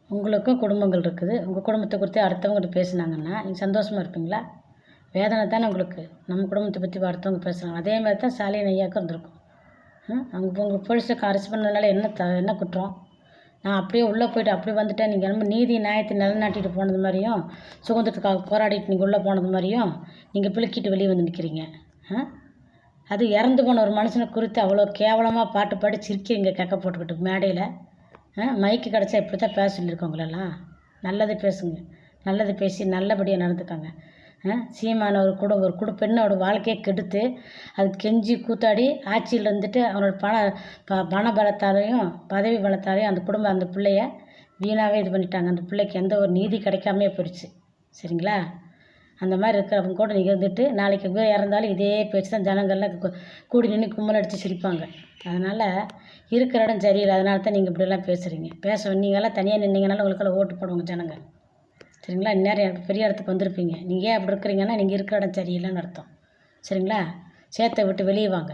உங்களுக்கும் குடும்பங்கள் இருக்குது. உங்கள் குடும்பத்தை குறித்து அடுத்தவங்ககிட்ட பேசுனாங்கன்னா நீங்கள் சந்தோஷமாக இருப்பீங்களா? வேதனை தானே உங்களுக்கு. நம்ம குடும்பத்தை பற்றி அடுத்தவங்க பேசுகிறாங்க. அதே மாதிரி தான் ஸ்டாலின் ஐயாவுக்கும் இருந்திருக்கும். அவங்க உங்கள் போலீஸில் அரெஸ்ட் பண்ணதுனால என்ன குற்றம்? நான் அப்படியே உள்ளே போய்ட்டு அப்படி வந்துட்டேன். நீங்கள் என்னமோ நீதி நியாயத்தை நிலைநாட்டிட்டு போனது மாதிரியும், சுதந்திரத்துக்காக போராடிட்டு நீங்கள் உள்ளே போனது மாதிரியும் நீங்கள் பிழுக்கிட்டு வெளியே வந்து நிற்கிறீங்க. அது இறந்து போன ஒரு மனுஷனை குறித்து அவ்வளோ கேவலமாக பாட்டு பாடி சிரிக்கிறீங்க கேட்க போட்டுக்கிட்டு மேடையில். மைக்கு கிடச்சா இப்படி தான் பேச சொல்லியிருக்கோங்களெல்லாம். நல்லது பேசுங்க, நல்லது பேசி நல்லபடியாக நடந்துக்காங்க. சீமான ஒரு பெண்ணோட வாழ்க்கையை கெடுத்து அது கெஞ்சி கூத்தாடி ஆட்சியில் இருந்துட்டு அவனோட பண பலத்தாலையும் பதவி பலத்தாலையும் அந்த பிள்ளைய வீணாகவே இது பண்ணிட்டாங்க. அந்த பிள்ளைக்கு எந்த ஒரு நீதி கிடைக்காமே போயிடுச்சு. சரிங்களா? அந்த மாதிரி இருக்கிறவங்க கூட நீங்கள் இருந்துட்டு நாளைக்கு இறந்தாலும் இதே பேச்சு தான் ஜனங்கள்லாம் கூடி நின்று கும்பல் அடித்து சிரிப்பாங்க. அதனால் இருக்கிற இடம் சரியில்லை. அதனால தான் நீங்கள் இப்படிலாம் பேசுகிறீங்க. நீங்கள்லாம் தனியாக நின்னீங்கனாலும் உங்களுக்கெல்லாம் ஓட்டு போடுவாங்க ஜனங்க. சரிங்களா? இந்நேரம் பெரிய இடத்துக்கு வந்திருப்பீங்க. நீங்கள் ஏன் அப்படி இருக்கிறீங்கன்னா நீங்கள் இருக்கிற இடம் சரியில்லைன்னு அர்த்தம். சரிங்களா? சேத்தை விட்டு வெளியே வாங்க.